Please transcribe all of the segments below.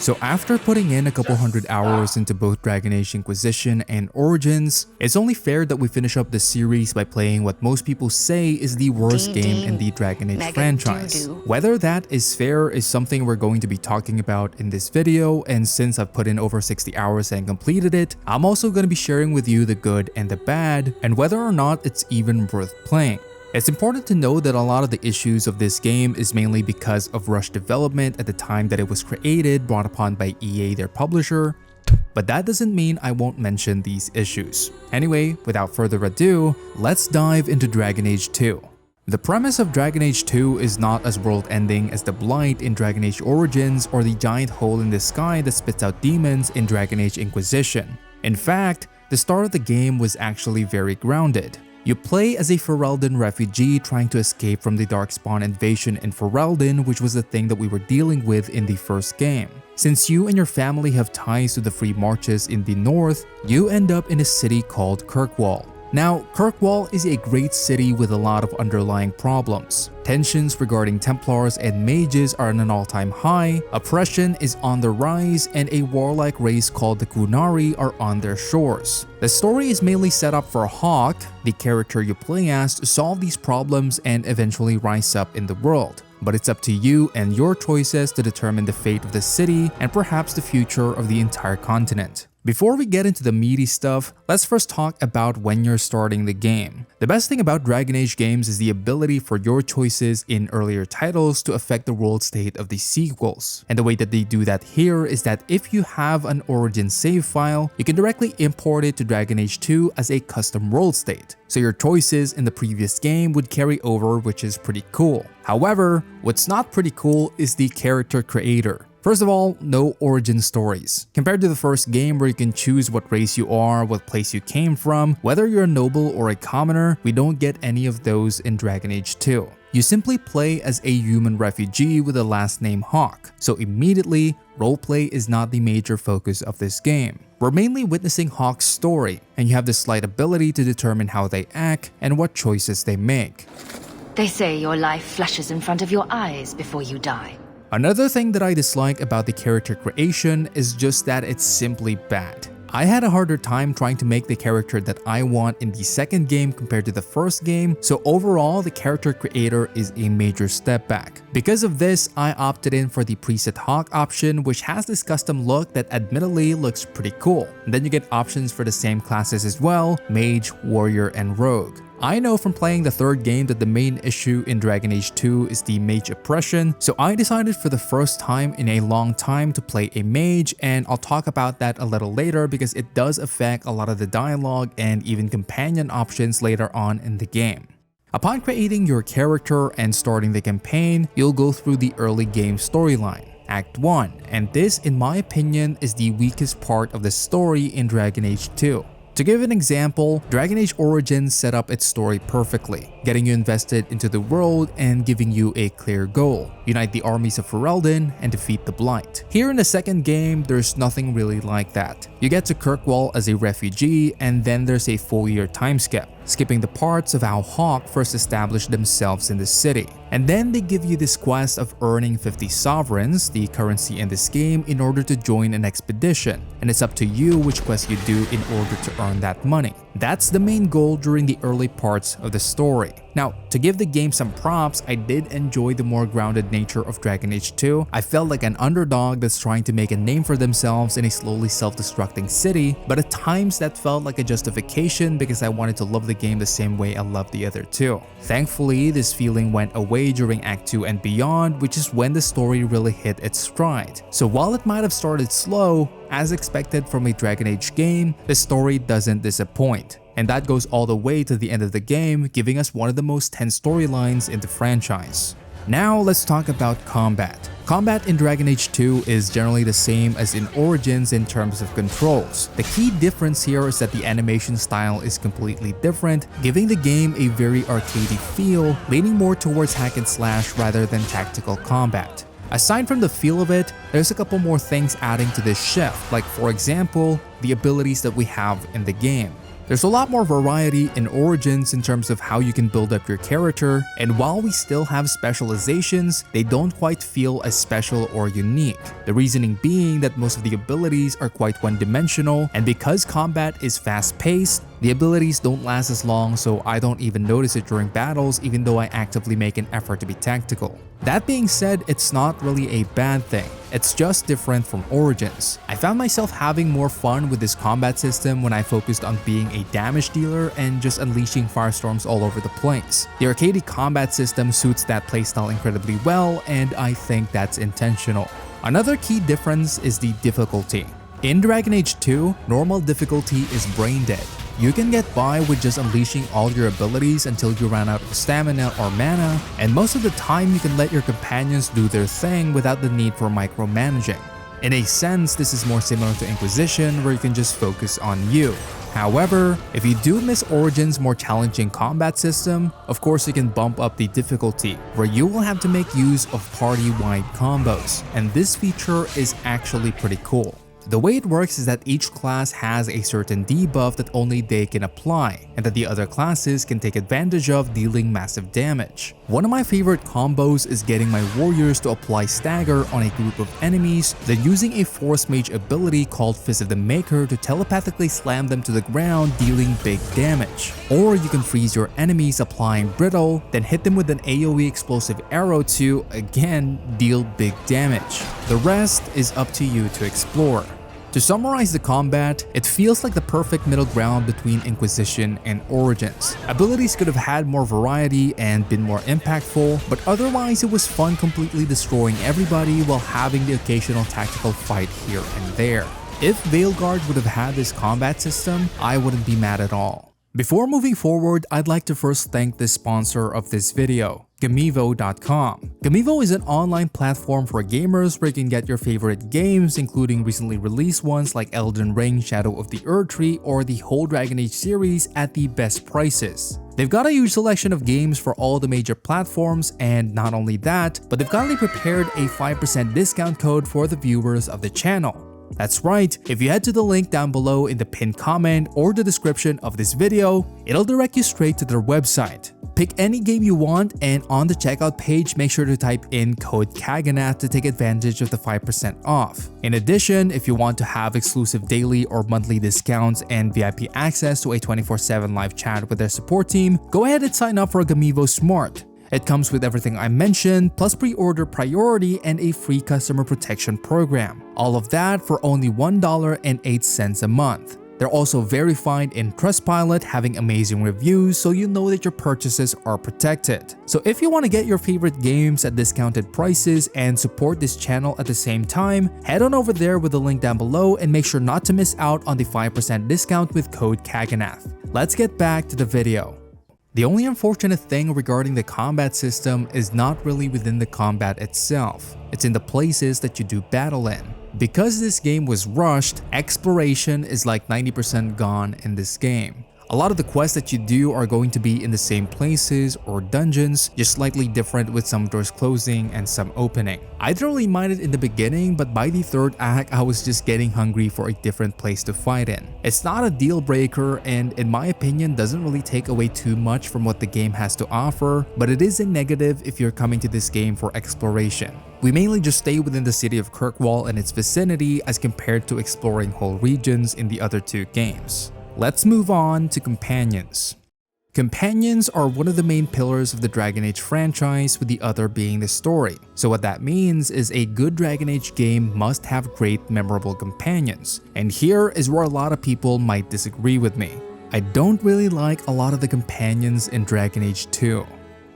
So after putting in a couple hundred hours into both Dragon Age Inquisition and Origins, it's only fair that we finish up this series by playing what most people say is the worst game in the Dragon Age franchise. Whether that is fair is something we're going to be talking about in this video, and since I've put in over 60 hours and completed it, I'm also going to be sharing with you the good and the bad, and whether or not it's even worth playing. It's important to know that a lot of the issues of this game is mainly because of rushed development at the time that it was created, brought upon by EA, their publisher, but that doesn't mean I won't mention these issues. Anyway, without further ado, let's dive into Dragon Age 2. The premise of Dragon Age 2 is not as world-ending as the Blight in Dragon Age Origins or the giant hole in the sky that spits out demons in Dragon Age Inquisition. In fact, the start of the game was actually very grounded. You play as a Ferelden refugee trying to escape from the Darkspawn invasion in Ferelden, which was the thing that we were dealing with in the first game. Since you and your family have ties to the Free Marches in the north, you end up in a city called Kirkwall. Now, Kirkwall is a great city with a lot of underlying problems. Tensions regarding Templars and mages are at an all-time high, oppression is on the rise, and a warlike race called the Qunari are on their shores. The story is mainly set up for Hawke, the character you play as, to solve these problems and eventually rise up in the world. But it's up to you and your choices to determine the fate of the city and perhaps the future of the entire continent. Before we get into the meaty stuff, let's first talk about when you're starting the game. The best thing about Dragon Age games is the ability for your choices in earlier titles to affect the world state of the sequels. And the way that they do that here is that if you have an Origin save file, you can directly import it to Dragon Age 2 as a custom world state. So your choices in the previous game would carry over, which is pretty cool. However, what's not pretty cool is the character creator. First of all, no origin stories. Compared to the first game where you can choose what race you are, what place you came from, whether you're a noble or a commoner, we don't get any of those in Dragon Age 2. You simply play as a human refugee with the last name Hawke, so immediately, roleplay is not the major focus of this game. We're mainly witnessing Hawke's story, and you have the slight ability to determine how they act and what choices they make. They say your life flashes in front of your eyes before you die. Another thing that I dislike about the character creation is just that it's simply bad. I had a harder time trying to make the character that I want in the second game compared to the first game, so overall the character creator is a major step back. Because of this, I opted in for the preset Hawke option, which has this custom look that admittedly looks pretty cool. And then you get options for the same classes as well: Mage, Warrior, and Rogue. I know from playing the third game that the main issue in Dragon Age 2 is the mage oppression, so I decided for the first time in a long time to play a mage, and I'll talk about that a little later because it does affect a lot of the dialogue and even companion options later on in the game. Upon creating your character and starting the campaign, you'll go through the early game storyline, Act 1, and this, in my opinion, is the weakest part of the story in Dragon Age 2. To give an example, Dragon Age Origins set up its story perfectly, getting you invested into the world and giving you a clear goal: unite the armies of Ferelden and defeat the Blight. Here in the second game, there's nothing really like that. You get to Kirkwall as a refugee, and then there's a full year time skip, skipping the parts of how Hawke first established themselves in the city. And then they give you this quest of earning 50 sovereigns, the currency in this game, in order to join an expedition. And it's up to you which quest you do in order to earn that money. That's the main goal during the early parts of the story. Now, to give the game some props, I did enjoy the more grounded nature of Dragon Age 2. I felt like an underdog that's trying to make a name for themselves in a slowly self-destructing city, but at times that felt like a justification because I wanted to love the game the same way I loved the other two. Thankfully, this feeling went away during Act 2 and beyond, which is when the story really hit its stride. So while it might have started slow, as expected from a Dragon Age game, the story doesn't disappoint. And that goes all the way to the end of the game, giving us one of the most tense storylines in the franchise. Now let's talk about combat. Combat in Dragon Age 2 is generally the same as in Origins in terms of controls. The key difference here is that the animation style is completely different, giving the game a very arcadey feel, leaning more towards hack and slash rather than tactical combat. Aside from the feel of it, there's a couple more things adding to this shift, like for example, the abilities that we have in the game. There's a lot more variety in Origins in terms of how you can build up your character, and while we still have specializations, they don't quite feel as special or unique. The reasoning being that most of the abilities are quite one-dimensional, and because combat is fast-paced, the abilities don't last as long, so I don't even notice it during battles even though I actively make an effort to be tactical. That being said, it's not really a bad thing. It's just different from Origins. I found myself having more fun with this combat system when I focused on being a damage dealer and just unleashing firestorms all over the place. The arcadey combat system suits that playstyle incredibly well, and I think that's intentional. Another key difference is the difficulty. In Dragon Age 2, normal difficulty is brain dead. You can get by with just unleashing all your abilities until you run out of stamina or mana, and most of the time you can let your companions do their thing without the need for micromanaging. In a sense, this is more similar to Inquisition, where you can just focus on you. However, if you do miss Origin's more challenging combat system, of course you can bump up the difficulty, where you will have to make use of party-wide combos, and this feature is actually pretty cool. The way it works is that each class has a certain debuff that only they can apply, and that the other classes can take advantage of, dealing massive damage. One of my favorite combos is getting my warriors to apply stagger on a group of enemies, then using a force mage ability called Fist of the Maker to telepathically slam them to the ground, dealing big damage. Or you can freeze your enemies applying brittle, then hit them with an AoE explosive arrow to, again, deal big damage. The rest is up to you to explore. To summarize the combat, it feels like the perfect middle ground between Inquisition and Origins. Abilities could have had more variety and been more impactful, but otherwise it was fun completely destroying everybody while having the occasional tactical fight here and there. If Veilguard would have had this combat system, I wouldn't be mad at all. Before moving forward, I'd like to first thank the sponsor of this video, Gamivo.com. Gamivo is an online platform for gamers where you can get your favorite games, including recently released ones like Elden Ring, Shadow of the Erdtree, or the whole Dragon Age series at the best prices. They've got a huge selection of games for all the major platforms, and not only that, but they've kindly prepared a 5% discount code for the viewers of the channel. That's right, if you head to the link down below in the pinned comment or the description of this video, it'll direct you straight to their website. Pick any game you want, and on the checkout page, make sure to type in code KAGANATH to take advantage of the 5% off. In addition, if you want to have exclusive daily or monthly discounts and VIP access to a 24/7 live chat with their support team, go ahead and sign up for Gamivo Smart. It comes with everything I mentioned, plus pre-order priority and a free customer protection program. All of that for only $1.08 a month. They're also verified in Trustpilot, having amazing reviews, so you know that your purchases are protected. So if you want to get your favorite games at discounted prices and support this channel at the same time, head on over there with the link down below and make sure not to miss out on the 5% discount with code KAGANATH. Let's get back to the video. The only unfortunate thing regarding the combat system is not really within the combat itself, it's in the places that you do battle in. Because this game was rushed, exploration is like 90% gone in this game. A lot of the quests that you do are going to be in the same places or dungeons, just slightly different with some doors closing and some opening. I didn't really mind it in the beginning, but by the third act, I was just getting hungry for a different place to fight in. It's not a deal breaker and in my opinion doesn't really take away too much from what the game has to offer, but it is a negative if you're coming to this game for exploration. We mainly just stay within the city of Kirkwall and its vicinity as compared to exploring whole regions in the other two games. Let's move on to companions. Companions are one of the main pillars of the Dragon Age franchise, with the other being the story. So what that means is a good Dragon Age game must have great memorable companions. And here is where a lot of people might disagree with me. I don't really like a lot of the companions in Dragon Age 2.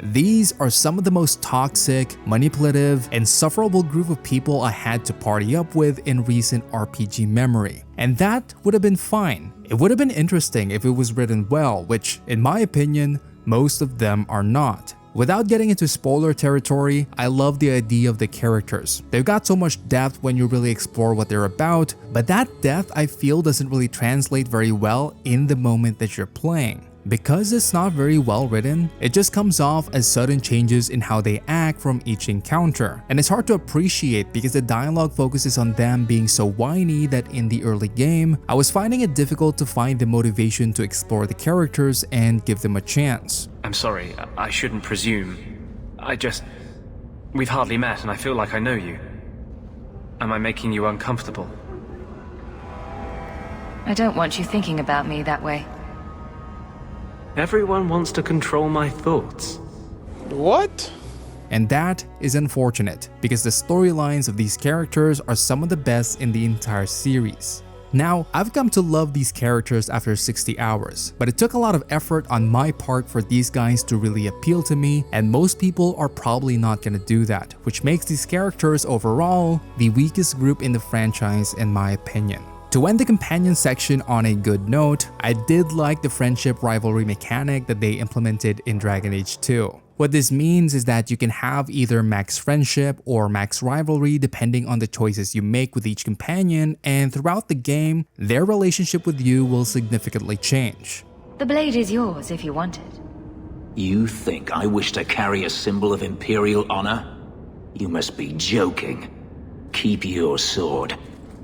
These are some of the most toxic, manipulative, insufferable group of people I had to party up with in recent RPG memory. And that would have been fine. It would have been interesting if it was written well, which, in my opinion, most of them are not. Without getting into spoiler territory, I love the idea of the characters. They've got so much depth when you really explore what they're about, but that depth I feel doesn't really translate very well in the moment that you're playing. Because it's not very well written, it just comes off as sudden changes in how they act from each encounter, and it's hard to appreciate because the dialogue focuses on them being so whiny that in the early game, I was finding it difficult to find the motivation to explore the characters and give them a chance. I'm sorry, I shouldn't presume. We've hardly met and I feel like I know you. Am I making you uncomfortable? I don't want you thinking about me that way. Everyone wants to control my thoughts. What? And that is unfortunate because the storylines of these characters are some of the best in the entire series. Now, I've come to love these characters after 60 hours, but it took a lot of effort on my part for these guys to really appeal to me, and most people are probably not gonna do that, which makes these characters overall the weakest group in the franchise in my opinion. To end the companion section on a good note, I did like the friendship rivalry mechanic that they implemented in Dragon Age 2. What this means is that you can have either max friendship or max rivalry depending on the choices you make with each companion, and throughout the game, their relationship with you will significantly change. The blade is yours if you want it. You think I wish to carry a symbol of Imperial honor? You must be joking. Keep your sword.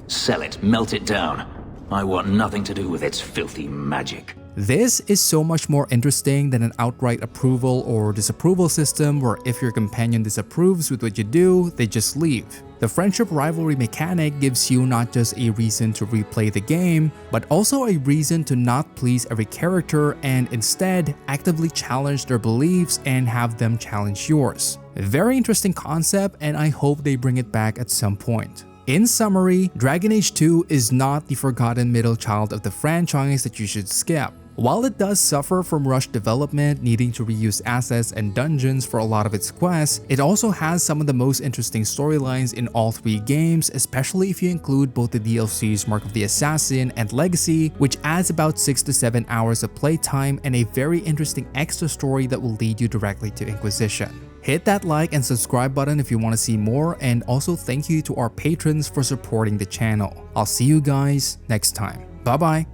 Sell it, melt it down. I want nothing to do with its filthy magic. This is so much more interesting than an outright approval or disapproval system where if your companion disapproves with what you do, they just leave. The friendship rivalry mechanic gives you not just a reason to replay the game, but also a reason to not please every character and instead actively challenge their beliefs and have them challenge yours. A very interesting concept, and I hope they bring it back at some point. In summary, Dragon Age 2 is not the forgotten middle child of the franchise that you should skip. While it does suffer from rushed development, needing to reuse assets and dungeons for a lot of its quests, it also has some of the most interesting storylines in all three games, especially if you include both the DLCs Mark of the Assassin and Legacy, which adds about 6 to 7 hours of playtime and a very interesting extra story that will lead you directly to Inquisition. Hit that like and subscribe button if you want to see more, and also thank you to our patrons for supporting the channel. I'll see you guys next time. Bye bye.